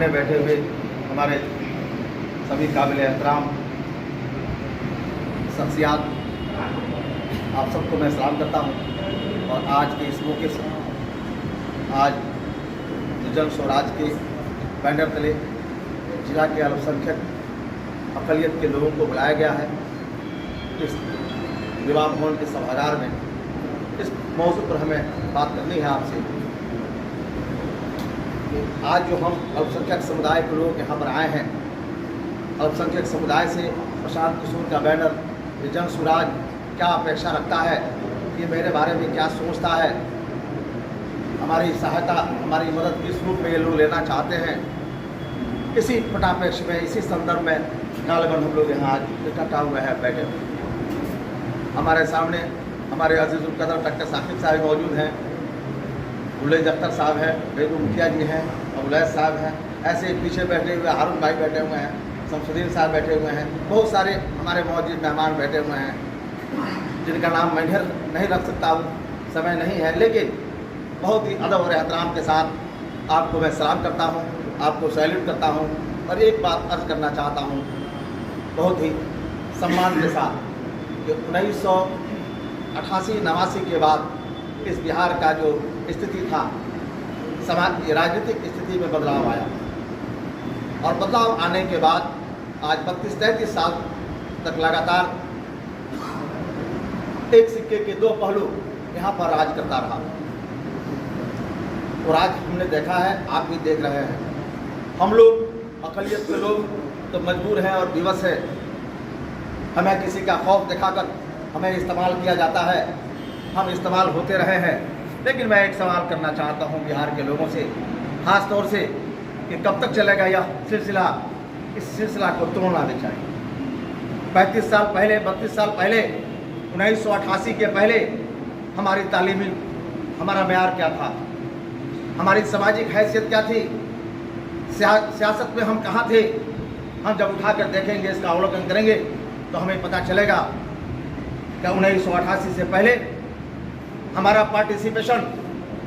सामने बैठे हुए हमारे सभी काबिल एहतराम शख्सियात, आप सबको मैं सलाम करता हूँ। और आज के इस मौके से आज जन स्वराज के बैनर तले जिला के अल्पसंख्यक अक़लियत के लोगों को बुलाया गया है इस विवाह भवन के सभागार में। इस मौजू पर हमें बात करनी है आपसे। आज जो हम अल्पसंख्यक समुदाय के लोग यहाँ पर आए हैं, अल्पसंख्यक समुदाय से प्रशांत किशोर का बैनर जन स्वराज क्या अपेक्षा रखता है, ये मेरे बारे में क्या सोचता है, हमारी सहायता हमारी मदद किस रूप में ये लोग लेना चाहते हैं, इसी पटापेक्ष में इसी संदर्भ में गालिबन हम लोग यहाँ आज इकट्ठा हुए हैं, बैठे हुए। हमारे सामने हमारे अजीज़ुल कदर डॉक्टर साकिब साहब मौजूद हैं, गुलेज अख्तर साहब हैं, बेगू मुखिया जी हैं, अबुलैस साहब हैं, ऐसे पीछे बैठे हुए हारून भाई बैठे हुए हैं, शमसुद्दीन साहब बैठे हुए हैं, बहुत सारे हमारे मौजूद मेहमान बैठे हुए हैं जिनका नाम मैं नहीं रख सकता हूँ, समय नहीं है। लेकिन बहुत ही अदब और एहतराम के साथ आपको मैं सलाम करता हूँ, आपको सैल्यूट करता हूँ। और एक बात अर्ज करना चाहता हूँ बहुत ही सम्मान के साथ कि 1988-89 के बाद इस बिहार का जो स्थिति था, समाज राजनीतिक स्थिति में बदलाव आया और बदलाव आने के बाद आज 32-33 साल तक लगातार एक सिक्के के दो पहलू यहाँ पर राज करता रहा। और आज हमने देखा है, आप भी देख रहे हैं, हम लोग अक़लियत के लोग तो मजबूर हैं और विवश है। हमें किसी का खौफ दिखाकर हमें इस्तेमाल किया जाता है, हम इस्तेमाल होते रहे हैं। लेकिन मैं एक सवाल करना चाहता हूँ बिहार के लोगों से, ख़ास तौर से कि कब तक चलेगा यह सिलसिला, इस सिलसिला को तोड़ना भी चाहिए। 35 साल पहले 32 साल पहले 1988 के पहले हमारी तालीमी हमारा म्यार क्या था, हमारी सामाजिक हैसियत क्या थी, सियासत में हम कहाँ थे। हम जब उठाकर देखेंगे, इसका अवलोकन करेंगे तो हमें पता चलेगा कि 1988 से पहले हमारा पार्टिसिपेशन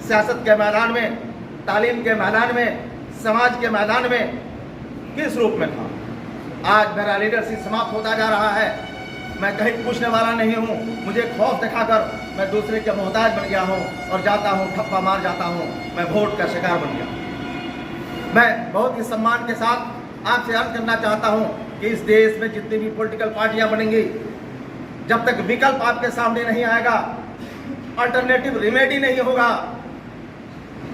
सियासत के मैदान में, तालीम के मैदान में, समाज के मैदान में किस रूप में था। आज मेरा लीडरशिप समाप्त होता जा रहा है, मैं कहीं पूछने वाला नहीं हूँ, मुझे खौफ दिखाकर मैं दूसरे के मोहताज बन गया हूँ और जाता हूँ ठप्पा मार जाता हूँ, मैं वोट का शिकार बन गया। मैं बहुत ही सम्मान के साथ आपसे अर्ज करना चाहता हूँ कि इस देश में जितनी भी पॉलिटिकल पार्टियाँ बनेंगी, जब तक विकल्प आपके सामने नहीं आएगा, अल्टरनेटिव रेमेडी नहीं होगा,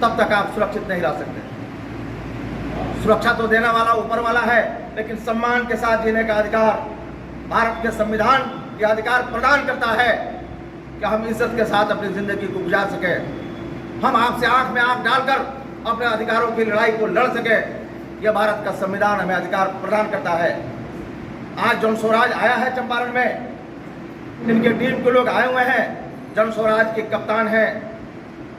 तब तक आप सुरक्षित नहीं रह सकते। सुरक्षा तो देने वाला ऊपर वाला है, लेकिन सम्मान के साथ जीने का अधिकार भारत के संविधान ये अधिकार प्रदान करता है कि हम इज्जत के साथ अपनी ज़िंदगी को गुजार सकें, हम आपसे आंख में आंख डालकर अपने अधिकारों की लड़ाई को लड़ सकें। यह भारत का संविधान हमें अधिकार प्रदान करता है। आज जन स्वराज आया है चंपारण में, इनके टीम के लोग आए हुए हैं। जन स्वराज के कप्तान हैं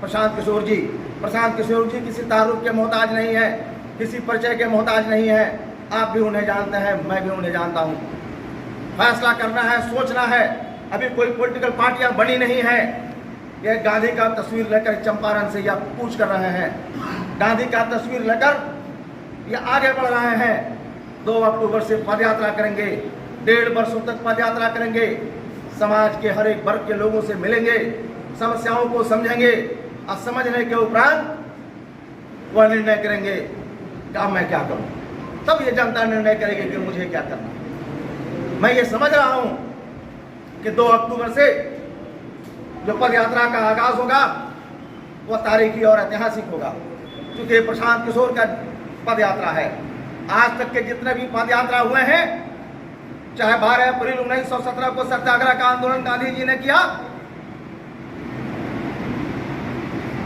प्रशांत किशोर जी। प्रशांत किशोर जी किसी तारुफ के मोहताज नहीं है, किसी परिचय के मोहताज नहीं है। आप भी उन्हें जानते हैं, मैं भी उन्हें जानता हूँ। फैसला करना है, सोचना है। अभी कोई पॉलिटिकल पार्टियां बनी नहीं है। ये गांधी का तस्वीर लेकर चंपारण से यह पूछ कर रहे हैं, गांधी का तस्वीर लेकर ये आगे बढ़ रहे हैं। 2 अक्टूबर से पदयात्रा करेंगे, 1.5 वर्षों तक पदयात्रा करेंगे, समाज के हर एक वर्ग के लोगों से मिलेंगे, समस्याओं को समझेंगे और समझने के उपरांत वह निर्णय करेंगे कि अब मैं क्या करूं। तब ये जनता निर्णय करेगी कि मुझे क्या करना। मैं ये समझ रहा हूं कि 2 अक्टूबर से जो पदयात्रा का आगाज होगा वह तारीखी और ऐतिहासिक होगा, क्योंकि प्रशांत किशोर का पदयात्रा है। आज तक के जितने भी पदयात्रा हुए हैं, चाहे 12 अप्रैल 1917 को सत्याग्रह का आंदोलन गांधी जी ने किया,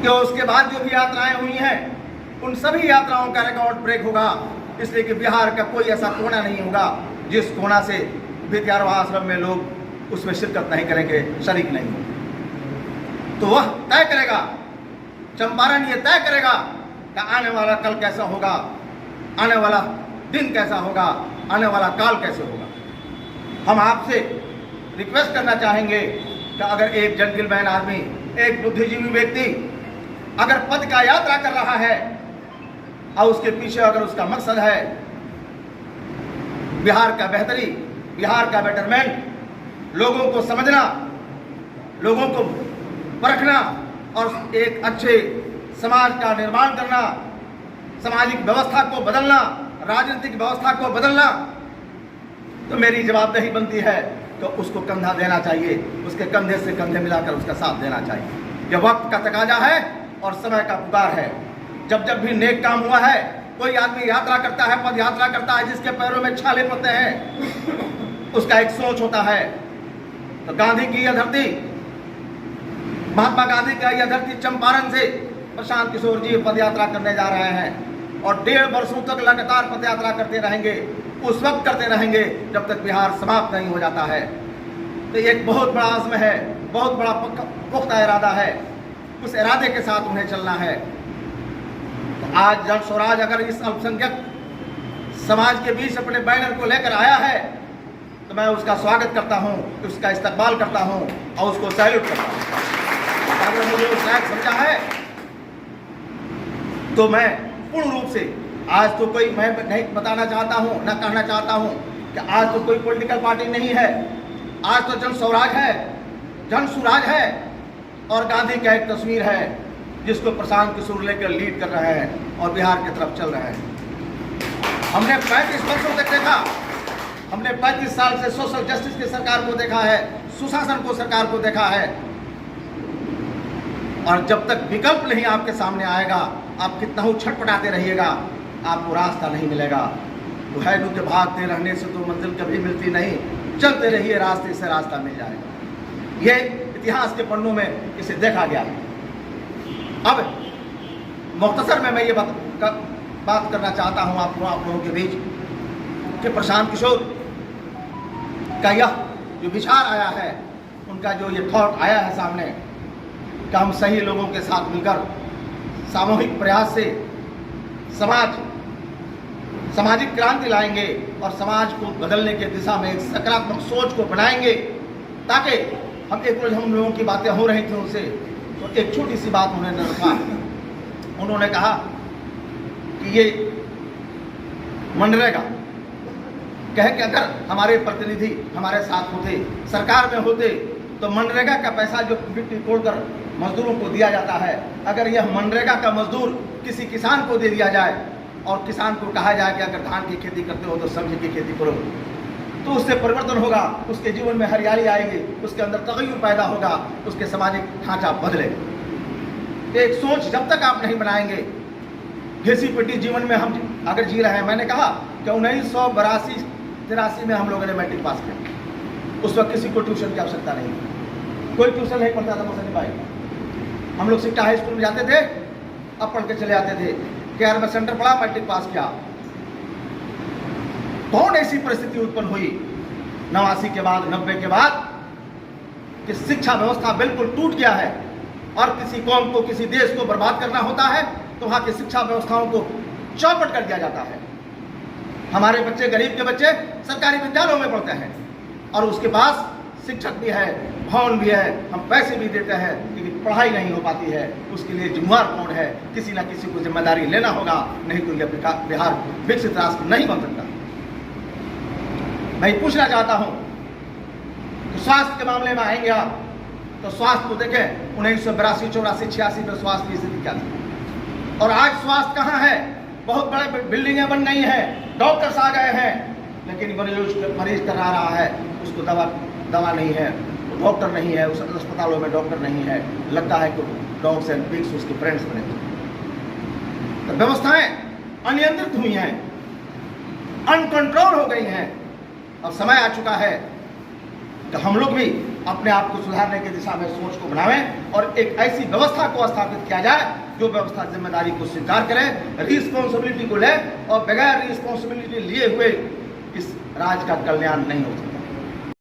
कि उसके बाद जो भी यात्राएं हुई हैं, उन सभी यात्राओं का रिकॉर्ड ब्रेक होगा। इसलिए कि बिहार का कोई ऐसा कोना नहीं होगा जिस कोना से विद्यार्थी आश्रम में लोग उसमें शिरकत नहीं करेंगे, शरीक नहीं होंगे। तो वह तय करेगा, चंपारण ये तय करेगा कि आने वाला कल कैसा होगा, आने वाला दिन कैसा होगा, आने वाला काल कैसे होगा। हम आपसे रिक्वेस्ट करना चाहेंगे कि अगर एक जेंटलमैन आदमी, एक बुद्धिजीवी व्यक्ति अगर पद का यात्रा कर रहा है और उसके पीछे अगर उसका मकसद है बिहार का बेहतरी, बिहार का बेटरमेंट, लोगों को समझना, लोगों को परखना और एक अच्छे समाज का निर्माण करना, सामाजिक व्यवस्था को बदलना, राजनीतिक व्यवस्था को बदलना, तो मेरी जवाबदेही बनती है तो उसको कंधा देना चाहिए, उसके कंधे से कंधे मिलाकर उसका साथ देना चाहिए। यह वक्त का तकाजा है और समय का पुकार है। जब जब भी नेक काम हुआ है, कोई आदमी यात्रा करता है, पद यात्रा करता है, जिसके पैरों में छाले पड़ते हैं, उसका एक सोच होता है। तो गांधी की यह धरती, महात्मा गांधी का यह धरती चंपारण से प्रशांत किशोर जी पद यात्रा करने जा रहे हैं और 1.5 वर्षों तक लगातार पद यात्रा करते रहेंगे, उस वक्त करते रहेंगे जब तक बिहार समाप्त नहीं हो जाता है। तो एक बहुत बड़ा आज़्म है, बहुत बड़ा पुख्ता इरादा है, उस इरादे के साथ उन्हें चलना है। तो आज जन स्वराज अगर इस अल्पसंख्यक समाज के बीच अपने बैनर को लेकर आया है तो मैं उसका स्वागत करता हूं, उसका इस्तकबाल करता हूं और उसको सैल्यूट करता हूं। अगर मुझे उस लायक समझा है तो मैं पूर्ण रूप से, आज तो कोई मैं नहीं बताना चाहता हूं, न कहना चाहता हूं कि आज तो कोई पॉलिटिकल पार्टी नहीं है, आज तो जन स्वराज है, जन सुराज है और गांधी का एक तस्वीर है जिसको प्रशांत किशोर लेकर लीड कर रहे हैं और बिहार की तरफ चल रहे हैं। हमने 35 वर्षों तक देखा, हमने 35 साल से सोशल जस्टिस की सरकार को देखा है, सुशासन को सरकार को देखा है, और जब तक विकल्प नहीं आपके सामने आएगा, आप कितना ही छटपटाते रहिएगा, आपको रास्ता नहीं मिलेगा। तो है के भागते रहने से तो मंजिल कभी मिलती नहीं, चलते रहिए, रास्ते से रास्ता मिल जाएगा। ये इतिहास के पन्नों में इसे देखा गया। अब मुख्तसर में मैं ये बात करना चाहता हूँ आप लोगों के बीच कि प्रशांत किशोर का यह जो विचार आया है, उनका जो ये थॉट आया है सामने कि हम सही लोगों के साथ मिलकर सामूहिक प्रयास से सामाजिक क्रांति लाएंगे और समाज को बदलने की दिशा में एक सकारात्मक सोच को बनाएंगे, ताकि हम लोगों की बातें हो रही थी उनसे, तो एक छोटी सी बात उन्होंने रखा। उन्होंने कहा कि ये मनरेगा कहे कि अगर हमारे प्रतिनिधि हमारे साथ होते, सरकार में होते, तो मनरेगा का पैसा जो मिट्टी तोड़कर मजदूरों को दिया जाता है, अगर यह मनरेगा का मजदूर किसी किसान को दे दिया जाए और किसान को कहा जाए कि अगर धान की खेती करते हो तो सब्जी की खेती करो, तो उससे परिवर्तन होगा, उसके जीवन में हरियाली आएगी, उसके अंदर तगय्युर पैदा होगा, उसके सामाजिक ढांचा बदलेगा। एक सोच जब तक आप नहीं बनाएंगे, घिसी पिटी जीवन में हम अगर जी रहे हैं। मैंने कहा कि 1982-83 में हम लोगों ने मैट्रिक पास किया, उस वक्त किसी को ट्यूशन की आवश्यकता नहीं, कोई ट्यूशन नहीं पढ़ता था मुझे भाई। हम लोग सिक्टा हाई स्कूल में जाते थे, अब पढ़ के चले आते थे कि यार मैं सेंटर पढ़ा, मैट्रिक पास किया। कौन ऐसी परिस्थिति उत्पन्न हुई 89 के बाद, 90 के बाद, कि शिक्षा व्यवस्था बिल्कुल टूट गया है और किसी कौम को, किसी देश को बर्बाद करना होता है तो वहाँ की शिक्षा व्यवस्थाओं को चौपट कर दिया जाता है। हमारे बच्चे, गरीब के बच्चे सरकारी विद्यालयों में पढ़ते हैं और उसके पास शिक्षक भी है, भवन भी है, हम पैसे भी देते हैं, लेकिन पढ़ाई नहीं हो पाती है। उसके लिए जिम्मेदार कौन है? किसी ना किसी को जिम्मेदारी लेना होगा, नहीं तो यह बिहार विकसित राष्ट्र नहीं बन सकता। मैं पूछना चाहता हूं कि स्वास्थ्य के मामले में आएंगे आप तो स्वास्थ्य को देखें, 1982, 84, 86 में स्वास्थ्य की स्थिति क्या थी और आज स्वास्थ्य कहाँ है? बहुत बड़े बिल्डिंगें बन गई हैं, डॉक्टर्स आ गए हैं, लेकिन मरीज करा रहा है, उसको दवा नहीं है, डॉक्टर नहीं है, उस अस्पतालों में डॉक्टर नहीं है, लगता है कि डॉग्स एंड पिग्स उसके फ्रेंड्स बने। तो व्यवस्थाएं अनियंत्रित हुई हैं, अनकंट्रोल हो गई हैं। अब समय आ चुका है कि हम लोग भी अपने आप को सुधारने की दिशा में सोच को बनावें और एक ऐसी व्यवस्था को स्थापित किया जाए जो व्यवस्था जिम्मेदारी को स्वीकार करे, रिस्पॉन्सिबिलिटी को ले और बगैर रिस्पॉन्सिबिलिटी लिए हुए इस राज्य का कल्याण नहीं हो सकता।